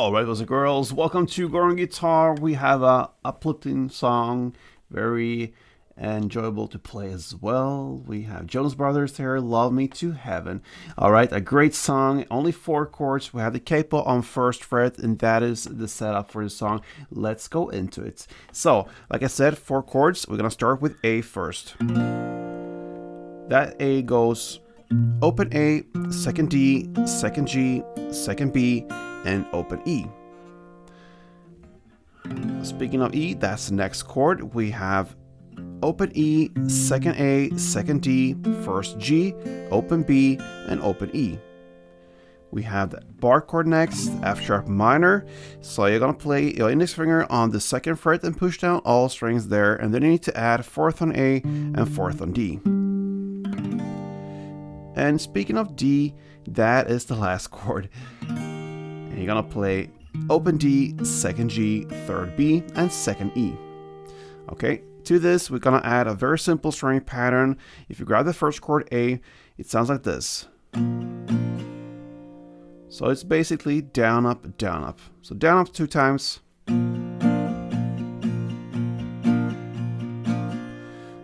All right, boys and girls, welcome to Girl on Guitar. We have a uplifting song, very enjoyable to play as well. We have Jonas Brothers here, Love Me to Heaven. All right, a great song, only 4 chords. We have the capo on 1st fret, and that is the setup for the song. Let's go into it. So, like I said, 4 chords. We're gonna start with A first. That A goes open A, 2nd D, 2nd G, 2nd B, and open E. Speaking of E, that's the next chord. We have open E, 2nd A, 2nd D, 1st G, open B, and open E. We have the bar chord next, F sharp minor. So you're gonna play your index finger on the 2nd fret and push down all strings there, and then you need to add 4th on A and 4th on D. And speaking of D, that is the last chord. And you're gonna play open D, 2nd G, 3rd B, and 2nd E. Okay, to this, we're gonna add a very simple string pattern. If you grab the 1st chord A, it sounds like this. So it's basically down, up, down, up. So down, up 2 times.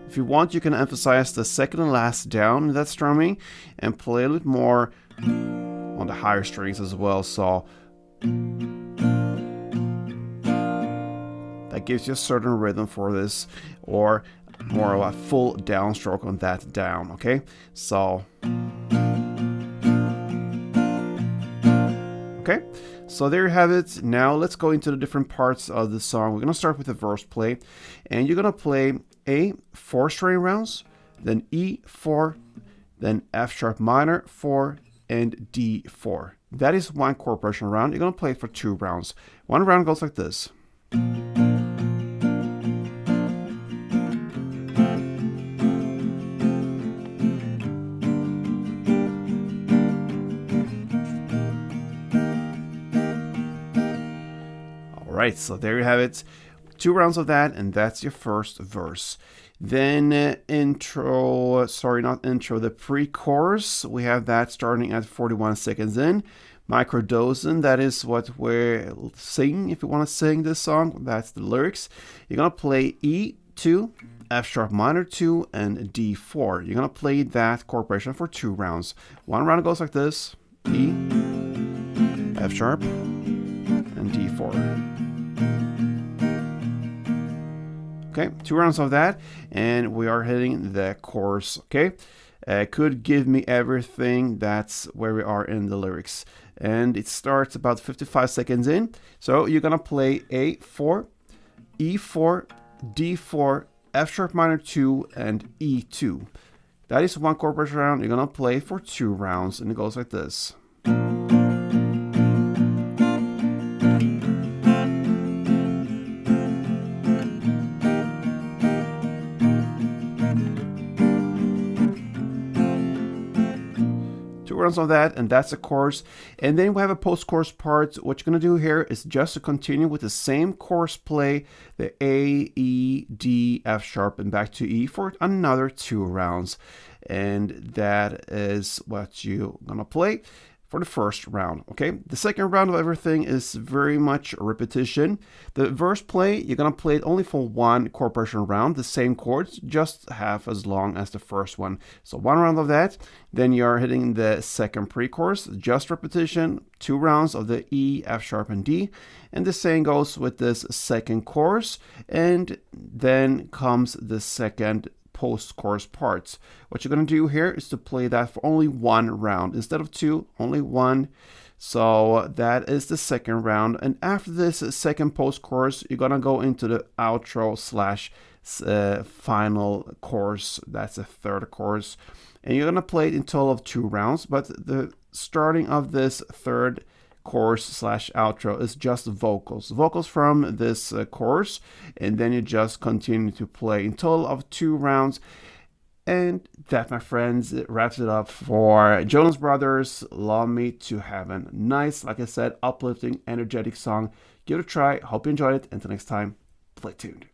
If you want, you can emphasize the 2nd and last down in that strumming and play a little bit more on the higher strings as well. So that gives you a certain rhythm for this, or more of a full downstroke on that down. Okay, so okay, so there you have it. Now let's go into the different parts of the song. We're gonna start with the verse play, and you're gonna play A 4 string rounds, then E 4, then F sharp minor 4, and D 4. That is 1 chord progression round. You're gonna play it for 2 rounds. 1 round goes like this. All right, so there you have it. 2 rounds of that, and that's your first verse. Then the pre-chorus, we have that starting at 41 seconds in. Microdosing, that is what we're singing. If you want to sing this song, that's the lyrics. You're going to play E2, F sharp minor 2, and D4. You're going to play that chord progression for 2 rounds. 1 round goes like this: E, F sharp, and D4. Okay, 2 rounds of that, and we are hitting the chorus. Okay, could give me everything. That's where we are in the lyrics, and it starts about 55 seconds in. So you're gonna play A4, E4, D4, F sharp minor 2, and E2. That is 1 chord progression round. You're gonna play for 2 rounds, and it goes like this. 2 rounds of that, and that's the chorus. And then we have a post-chorus part. What you're going to do here is just to continue with the same chorus play, the A, E, D, F sharp, and back to E for another 2 rounds. And that is what you're going to play for the first round. Okay, the second round of everything is very much a repetition. The verse play, you're gonna play it only for 1 chord progression round, the same chords, just half as long as the first one. So 1 round of that, then you're hitting the second pre-chorus, just repetition, 2 rounds of the E, F sharp, and D, and the same goes with this second chorus, and then comes the second post-chorus parts. What you're going to do here is to play that for only 1 round instead of 2, only 1. So that is the second round, and after this second post-chorus, you're going to go into the outro / final chorus. That's the 3rd chorus, and you're going to play it in total of 2 rounds, but the starting of this 3rd chorus / outro is just vocals from this chorus, and then you just continue to play in total of 2 rounds. And that, my friends, it wraps it up for Jonas Brothers, Love Me to Heaven. Nice, like I said, uplifting, energetic song. Give it a try. Hope you enjoyed it. Until next time, play tuned.